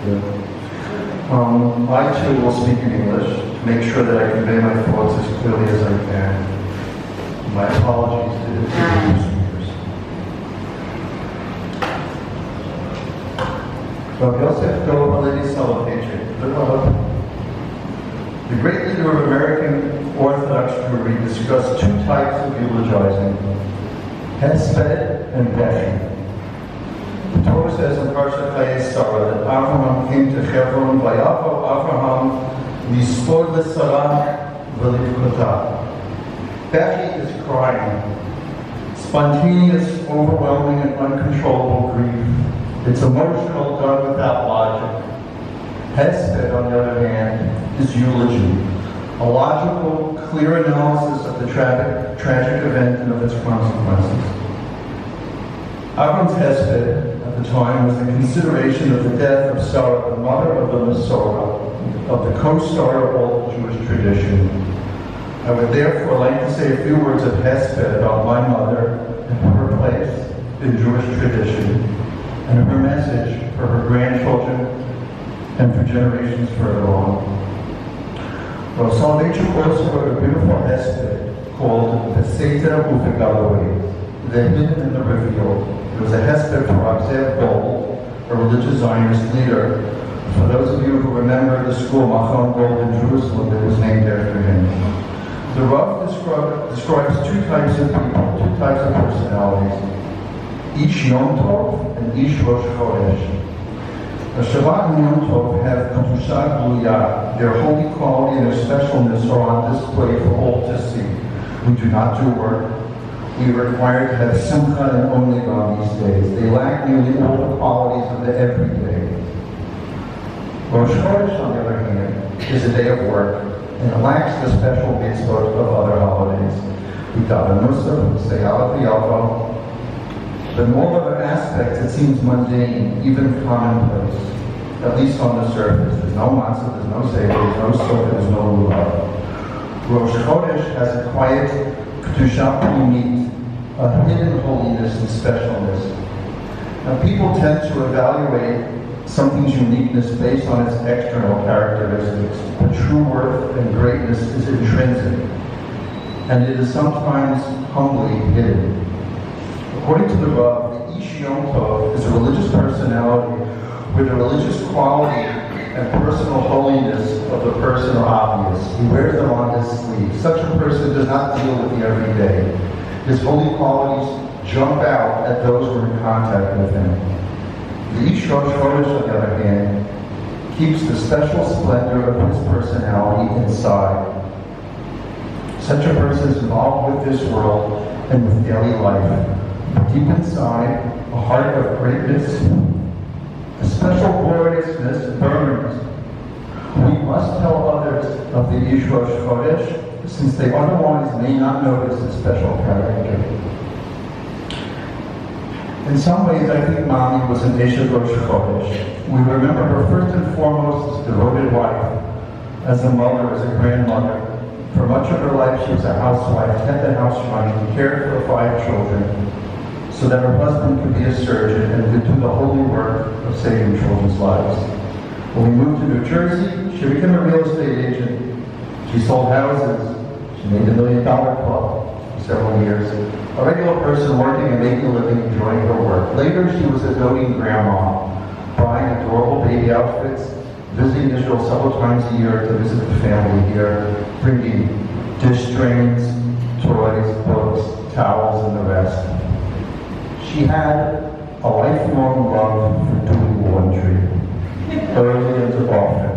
I too will speak in English to make sure that I convey my thoughts as clearly as I can. My apologies to the English speakers. Rabbi Yosef Dov Halevi Soloveitchik, the great leader of American Orthodox Jewry, discussed two types of eulogizing, hesped and beshi. The Torah says in Parshat Chayei Sarah that Avraham came to Hebron, Vayavo Avraham lispod l'Sarah v'livkota. Beshi is crying, spontaneous, overwhelming, and uncontrollable grief. It's emotional, done without logic. Hesped, on the other hand, is eulogy, a logical, clear analysis of the tragic event and of its consequences. Avram's hesped at the time was the consideration of the death of Sarah, the mother of the Masorah, of the co-star of all Jewish tradition. I would therefore like to say a few words of hesped about my mother and her place in Jewish tradition, and her message for her grandchildren and for generations further on. Rav Soloveitchik also wrote a beautiful hesped called the Seder Uvegaloi, the hidden and the revealed. It was a hesped for Zev Gold, a religious Zionist leader. For those of you who remember the school Machon Gold in Jerusalem, it was named after him. The Rav describes two types of people, two types of personalities, Ish Yom Tov and Ish Rosh Chodesh. The Shabbat and Yom Tov have Kedusha Gluya. Their holy quality and their specialness are on display for all to see. We do not do work. We are required to have Simcha and only on these days. They lack nearly all the qualities of the everyday. Rosh Chodesh, on the other hand, is a day of work, and it lacks the special mitzvot of other holidays. We daven Nusach, we say Aleph Yavo, but in all other aspects it seems mundane, even commonplace, at least on the surface. There's no matzah, there's no seder, there's no sukkah, there's no lulav. Rosh Chodesh has a quiet kedusha pnimit, a hidden holiness and specialness. Now people tend to evaluate something's uniqueness based on its external characteristics, but true worth and greatness is intrinsic, and it is sometimes humbly hidden. According to the Rav, the Ish Yom Tov is a religious personality where the religious quality and personal holiness of the person are obvious. He wears them on his sleeve. Such a person does not deal with the everyday. His holy qualities jump out at those who are in contact with him. The Ish Rosh Chodesh, on the other hand, keeps the special splendor of his personality inside. Such a person is involved with this world and with daily life. Deep inside, a heart of greatness, a special gloriousness burns. We must tell others of the Ish Rosh Chodesh, since they otherwise may not notice his special character. In some ways, I think Mommy was an Ish Rosh Chodesh. We remember her first and foremost as a devoted wife, as a mother, as a grandmother. For much of her life, she was a housewife, kept the house running, cared for 5 children, so that her husband could be a surgeon and could do the holy work of saving children's lives. When we moved to New Jersey, she became a real estate agent. She sold houses. She made the $1 Million Club for several years. A regular person working and making a living, enjoying her work. Later, she was a doting grandma, buying adorable baby outfits, visiting Israel several times a year to visit the family here, bringing dish drains, toys, books, towels, and the rest. She had a lifelong love for doing laundry, early and often.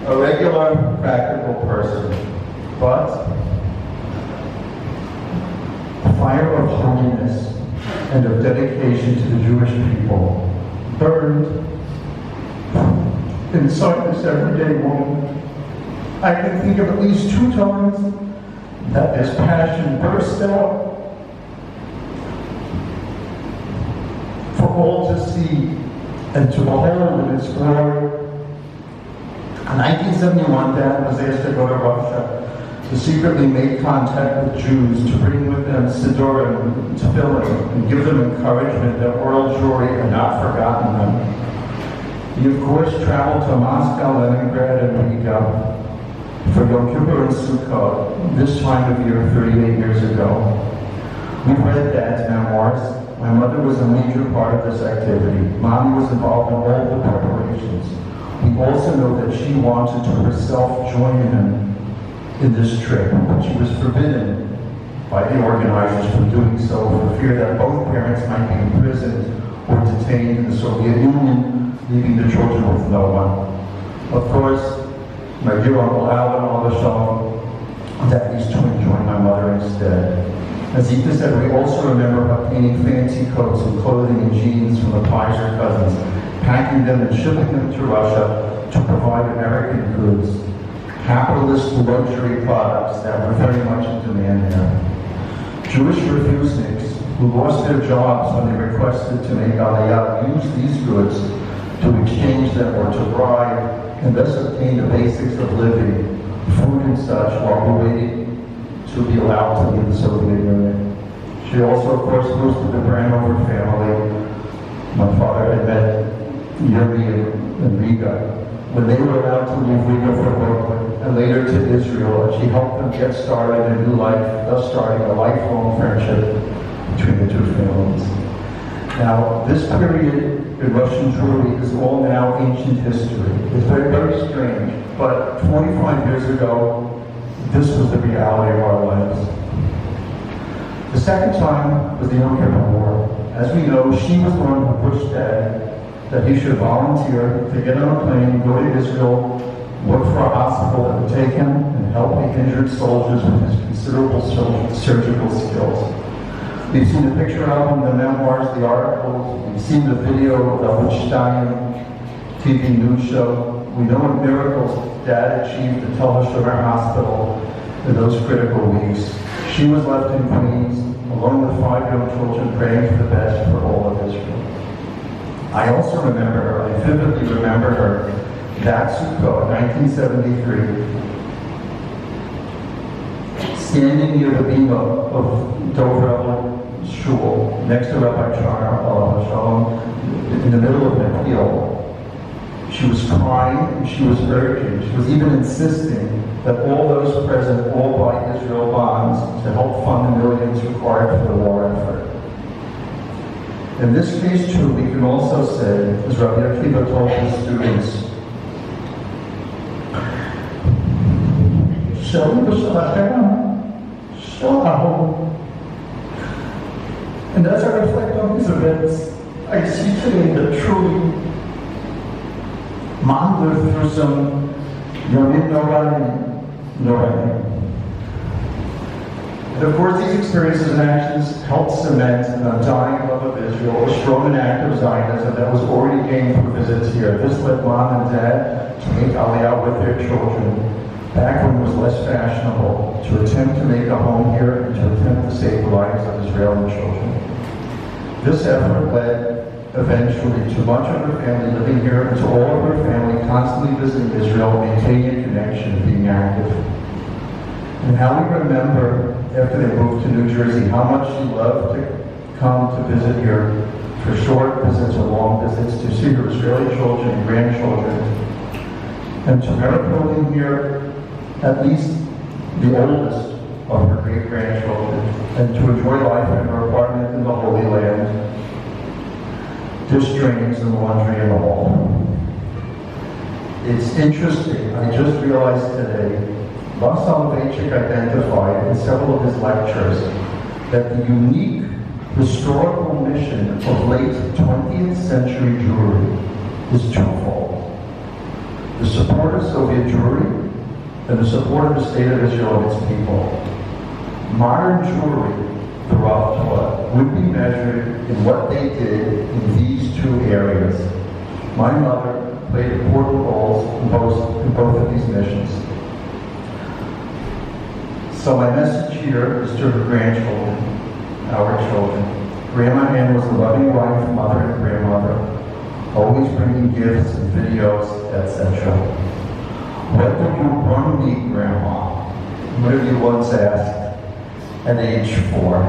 A regular, practical person, but a fire of holiness and of dedication to the Jewish people burned inside this everyday woman. I can think of at least 2 times that this passion burst out for all to see and to behold in its glory. In 1971, Dad was asked to go to Russia to secretly make contact with Jews, to bring with them Sidurim, to fill them, and give them encouragement that world Jewry had not forgotten them. He, of course, traveled to Moscow, Leningrad, and Riga for Yom Kippur and Sukkot, this time of year 38 years ago. We read Dad's memoirs. My mother was a major part of this activity. Mommy was involved in all the preparations. We also know that she wanted to herself join him in this trip, but she was forbidden by the organizers from doing so for fear that both parents might be imprisoned or detained in the Soviet Union, leaving the children with no one. Of course, my dear Uncle Alvin Olashov, Daddy's twin, joined my mother instead. As Zita said, we also remember obtaining fancy coats and clothing and jeans from the Pizer cousins, packing them and shipping them to Russia to provide American goods, capitalist luxury products that were very much in demand there. Jewish refuseniks who lost their jobs when they requested to make Aliyah used these goods to exchange them or to bribe and thus obtain the basics of living, food and such, while waiting to be allowed to leave the Soviet Union. She also, of course, hosted the Branover family. My father had met Yuri in Riga when they were allowed to leave Riga for Brooklyn and later to Israel, and she helped them get started in a new life, thus starting a lifelong friendship between the two families. Now, this period in Russian Jewry is all now ancient history. It's very, very strange, but 25 years ago, this was the reality of our lives. The second time was the Yom Kippur War. As we know, she was the one who pushed Dad that he should volunteer to get on a plane, go to Israel, look for a hospital that would take him and help the injured soldiers with his considerable surgical skills. We've seen the picture album, the memoirs, the articles. We've seen the video of the Holstein TV news show. We know what miracles Dad achieved at Tel HaShomer Hospital in those critical weeks. She was left in Queens, along with 5 young children, praying for the best for all of Israel. I also remember her, I vividly remember her, that Sukkot, 1973, standing near the beam of Dover Shul, next to Rabbi Charner, Shalom, in the middle of the appeal. She was crying, and she was urging, she was even insisting that all those present all buy Israel bonds to help fund the millions required for the war effort. In this case, too, we can also say, as Rabbi Akiva told his students, and as I reflect on these events, I see today that truly Mom lived through some Yomim Noraim. And of course, these experiences and actions helped cement an undying love of Israel, a strong and active Zionism that was already gained through visits here. This led Mom and Dad to make Aliyah with their children, back when it was less fashionable, to attempt to make a home here and to attempt to save the lives of Israeli children. This effort led eventually to much of her family living here and to all of her family constantly visiting Israel, maintaining a connection, being active. And how we remember, after they moved to New Jersey, how much she loved to come to visit here for short visits or long visits to see her Israeli children and grandchildren, and to merit building here at least the oldest of her great-grandchildren, and to enjoy life in her apartment in the Holy Land, dish drains and laundry in the hall. It's interesting, I just realized today, Rav Soloveitchik identified in several of his lectures that the unique historical mission of late 20th century Jewry is twofold. The support of Soviet Jewry and the support of the state of Israel and its people. Modern Jewry, the Rav taught, would be measured in what they did in these two areas. My mother played important roles in both of these missions. So my message here is to her grandchildren, our children. Grandma Ann was a loving wife, mother, and grandmother, always bringing gifts and videos, etc. What do you bring me, Grandma? One of you once asked at age 4.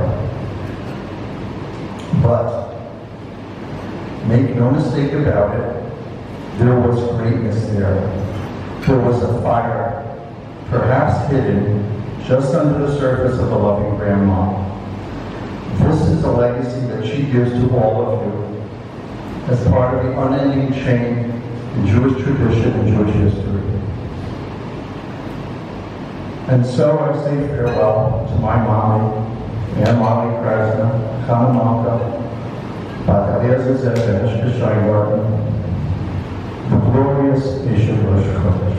But make no mistake about it, There was greatness there. There was a fire, perhaps hidden just under the surface of a loving grandma. This is a legacy that she gives to all of you as part of the unending chain in Jewish tradition and Jewish history. And so I say farewell to my mommy, Aunt Molly Krasna, Kanamalka, Bakaria Zizek, and Ishka Sheingarten, the glorious Isha Rosh Chodesh.